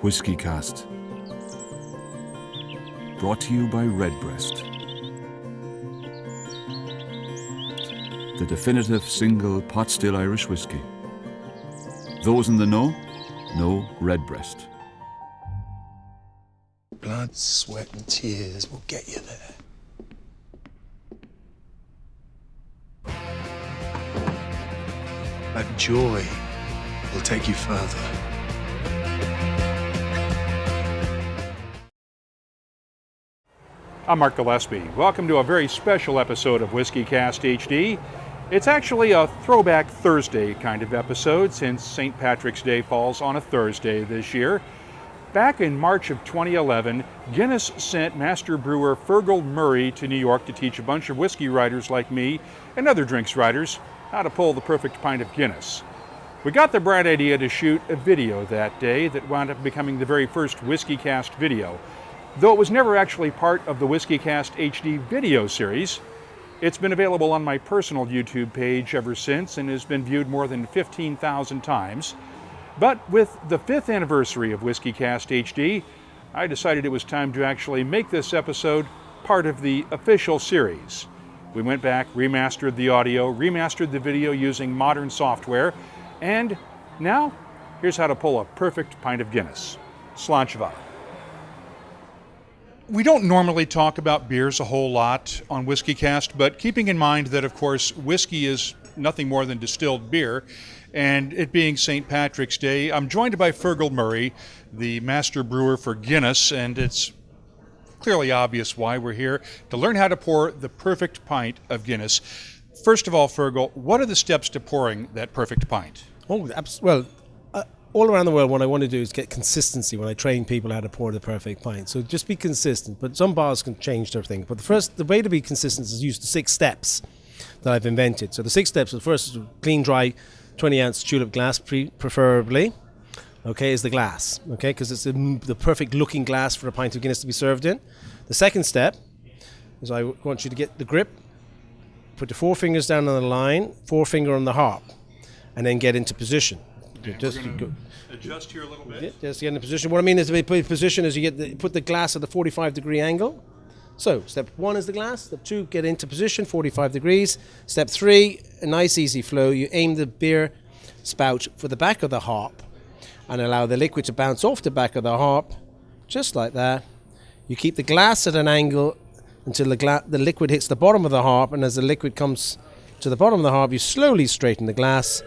WhiskyCast. Brought to you by Redbreast. The definitive single pot still Irish whiskey. Those in the know Redbreast. Blood, sweat and tears will get you there. But joy will take you further. I'm Mark Gillespie. Welcome to a very special episode of WhiskyCast HD. It's actually a throwback Thursday kind of episode since St. Patrick's Day falls on a Thursday this year. Back in March of 2011, Guinness sent master brewer Fergal Murray to New York to teach a bunch of whiskey writers like me and other drinks writers how to pull the perfect pint of Guinness. We got the bright idea to shoot a video that day that wound up becoming the very first WhiskyCast video. Though it was never actually part of the WhiskyCast HD video series, it's been available on my personal YouTube page ever since and has been viewed more than 15,000 times. But with the 5th anniversary of WhiskyCast HD, I decided it was time to actually make this episode part of the official series. We went back, remastered the audio, remastered the video using modern software, and now here's how to pull a perfect pint of Guinness. Sláinte. We don't normally talk about beers a whole lot on WhiskyCast, but keeping in mind that, of course, whiskey is nothing more than distilled beer, and it being St. Patrick's Day, I'm joined by Fergal Murray, the master brewer for Guinness, and it's clearly obvious why we're here, to learn how to pour the perfect pint of Guinness. First of all, Fergal, what are the steps to pouring that perfect pint? All around the world, what I want to do is get consistency when I train people how to pour the perfect pint. So just be consistent, but some bars can change their thing. But the way to be consistent is use the 6 steps that I've invented. So the 6 steps, the first is clean, dry, 20-ounce tulip glass, preferably, okay, is the glass, okay, because it's the perfect looking glass for a pint of Guinness to be served in. The second step is I want you to get the grip, put your 4 fingers down on the line, 4-finger on the harp, and then get into position. Just adjust here a little bit. Yeah, just get in position. What I mean is to be position is you put the glass at the 45-degree angle. So step 1 is the glass. Step 2, get into position, 45 degrees. Step 3, a nice easy flow. You aim the beer spout for the back of the harp and allow the liquid to bounce off the back of the harp, just like that. You keep the glass at an angle until the liquid hits the bottom of the harp, and as the liquid comes to the bottom of the harp, you slowly straighten the glass,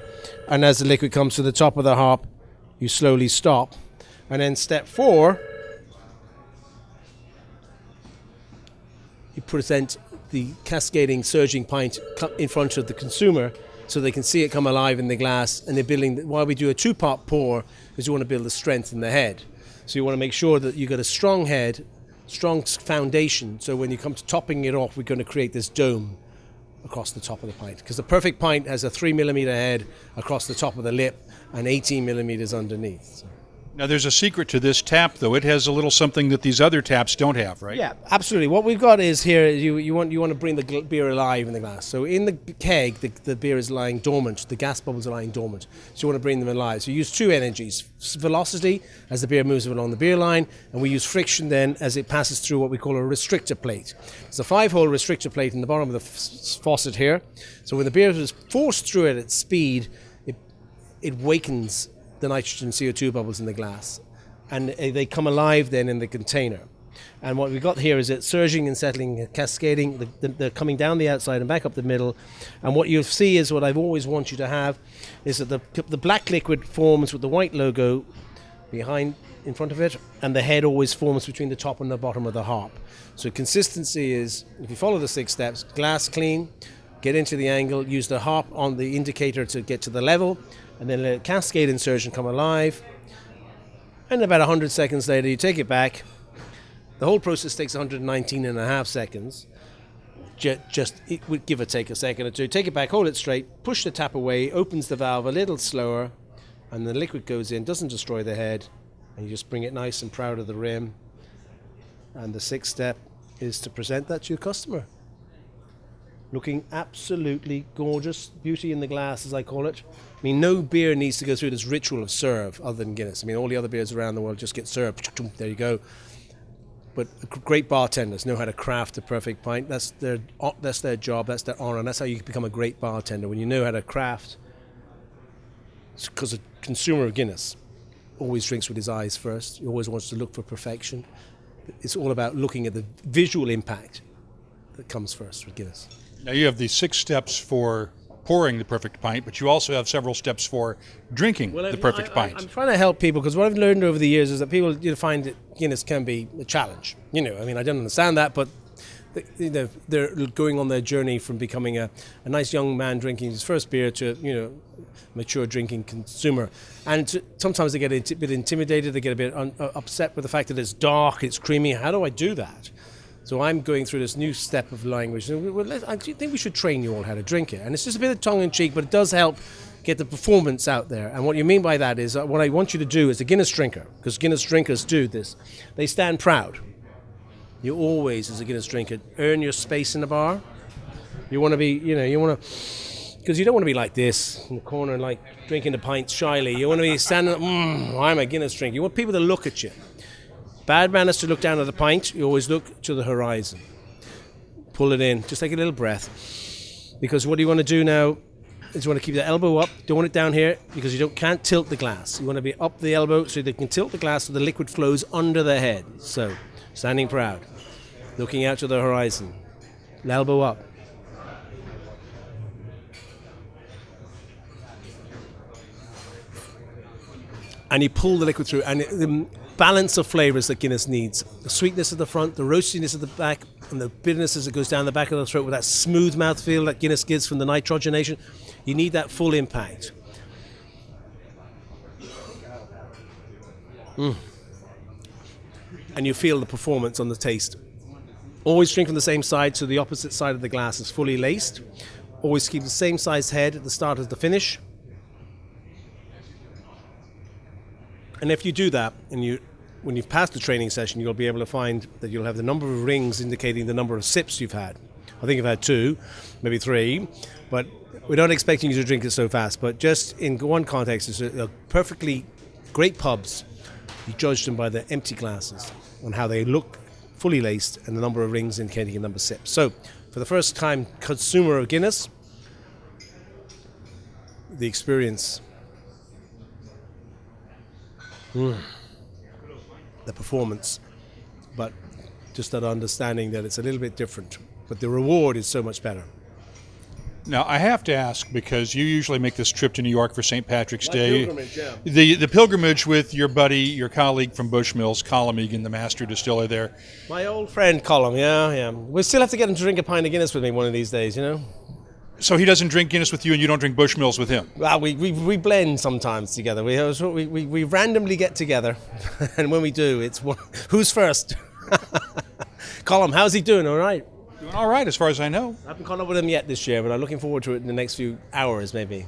and as the liquid comes to the top of the harp, you slowly stop. And then step 4, you present the cascading, surging pint in front of the consumer so they can see it come alive in the glass. And they're building, while we do a 2-part pour, is you want to build the strength in the head. So you want to make sure that you got a strong head, strong foundation, so when you come to topping it off, we're going to create this dome across the top of the pint, because the perfect pint has a 3mm head across the top of the lip and 18mm underneath. So. Now there's a secret to this tap, though. It has a little something that these other taps don't have, right? Yeah, absolutely. What we've got is here, you want to bring the beer alive in the glass. So in the keg, the beer is lying dormant. The gas bubbles are lying dormant. So you want to bring them alive. So you use 2 energies. Velocity, as the beer moves along the beer line, and we use friction then as it passes through what we call a restrictor plate. It's a 5-hole restrictor plate in the bottom of the faucet here. So when the beer is forced through it at speed, it wakens the nitrogen CO2 bubbles in the glass, and they come alive then in the container. And what we've got here is it surging and settling, cascading, they're coming down the outside and back up the middle. And what you'll see is what I've always want you to have is that the black liquid forms with the white logo in front of it, and the head always forms between the top and the bottom of the harp. So consistency is, if you follow the 6 steps, glass clean, get into the angle, use the harp on the indicator to get to the level, and then let a cascade insertion come alive. And about 100 seconds later, you take it back. The whole process takes 119.5 seconds. It would give or take a second or two. Take it back, hold it straight, push the tap away, opens the valve a little slower, and the liquid goes in, doesn't destroy the head, and you just bring it nice and proud of the rim. And the 6th step is to present that to your customer. looking absolutely gorgeous. Beauty in the glass, as I call it. I mean, no beer needs to go through this ritual of serve other than Guinness. I mean, all the other beers around the world just get served. There you go. But great bartenders know how to craft a perfect pint. That's their job, that's their honor, and that's how you become a great bartender. When you know how to craft, because a consumer of Guinness always drinks with his eyes first. He always wants to look for perfection. It's all about looking at the visual impact that comes first with Guinness. Now you have the 6 steps for pouring the perfect pint, but you also have several steps for drinking the perfect pint. I'm trying to help people, because what I've learned over the years is that people find that Guinness can be a challenge. I mean, I don't understand that, but they're going on their journey from becoming a nice young man drinking his first beer to mature drinking consumer, and sometimes they get a bit intimidated, they get a bit upset with the fact that it's dark, it's creamy. How do I do that? So I'm going through this new step of language. I think we should train you all how to drink it. And it's just a bit of tongue-in-cheek, but it does help get the performance out there. And what you mean by that is what I want you to do as a Guinness drinker, because Guinness drinkers do this, they stand proud. You always, as a Guinness drinker, earn your space in the bar. You want to be, because you don't want to be like this in the corner, like drinking the pints shyly. You want to be standing up, I'm a Guinness drinker. You want people to look at you. Bad manners to look down at the pint. You always look to the horizon. Pull it in. Just take a little breath. Because what you want to do now is you want to keep the elbow up. Don't want it down here, because you can't tilt the glass. You want to be up the elbow so they can tilt the glass so the liquid flows under the head. So, standing proud. Looking out to the horizon. Elbow up. And you pull the liquid through. And the balance of flavors that Guinness needs. The sweetness at the front, the roastiness at the back, and the bitterness as it goes down the back of the throat with that smooth mouthfeel that Guinness gives from the nitrogenation. You need that full impact. And you feel the performance on the taste. Always drink from the same side, so the opposite side of the glass is fully laced. Always keep the same size head at the start as the finish. And if you do that, and when you've passed the training session, you'll be able to find that you'll have the number of rings indicating the number of sips you've had. I think you've had 2, maybe 3, but we're not expecting you to drink it so fast. But just in one context, it's perfectly great pubs. You judge them by the empty glasses on how they look, fully laced, and the number of rings indicating the number of sips. So, for the first time consumer of Guinness, the experience. The performance, but just that understanding that it's a little bit different, but the reward is so much better. Now, I have to ask, because you usually make this trip to New York for St. Patrick's Day. Pilgrimage, yeah. The pilgrimage with your buddy, your colleague from Bushmills, Colm Egan, the master distiller there. My old friend Colm, yeah. We'll still have to get him to drink a pint of Guinness with me one of these days, So he doesn't drink Guinness with you, and you don't drink Bushmills with him? Well, we blend sometimes together. We randomly get together, and when we do, it's who's first. Colm, how's he doing? All right? Doing all right, as far as I know. I haven't caught up with him yet this year, but I'm looking forward to it in the next few hours, maybe.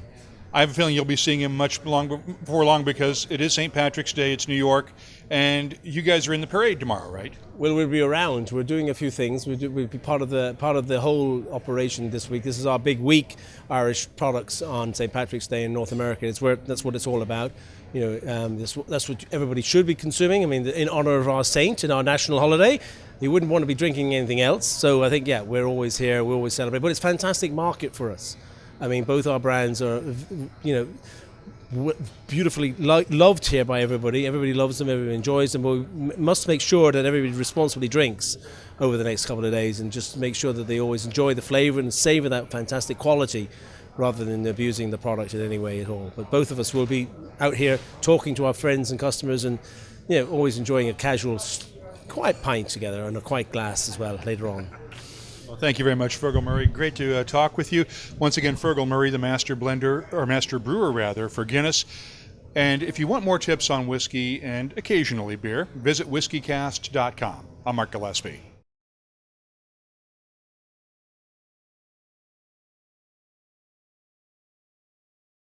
I have a feeling you'll be seeing him before long, because it is St. Patrick's Day, it's New York, and you guys are in the parade tomorrow, right? Well, we'll be around. We're doing a few things. We'll be part of the whole operation this week. This is our big week, Irish products on St. Patrick's Day in North America. That's what it's all about. That's what everybody should be consuming. I mean, in honor of our saint and our national holiday, you wouldn't want to be drinking anything else. So I think, we're always here. We always celebrate. But it's a fantastic market for us. I mean, both our brands are, beautifully loved here by everybody. Everybody loves them, everybody enjoys them. But we must make sure that everybody responsibly drinks over the next couple of days, and just make sure that they always enjoy the flavour and savour that fantastic quality, rather than abusing the product in any way at all. But both of us will be out here talking to our friends and customers, and always enjoying a casual, quiet pint together, and a quiet glass as well later on. Well, thank you very much, Fergal Murray. Great to talk with you. Once again, Fergal Murray, the master brewer for Guinness. And if you want more tips on whiskey and occasionally beer, visit WhiskyCast.com. I'm Mark Gillespie.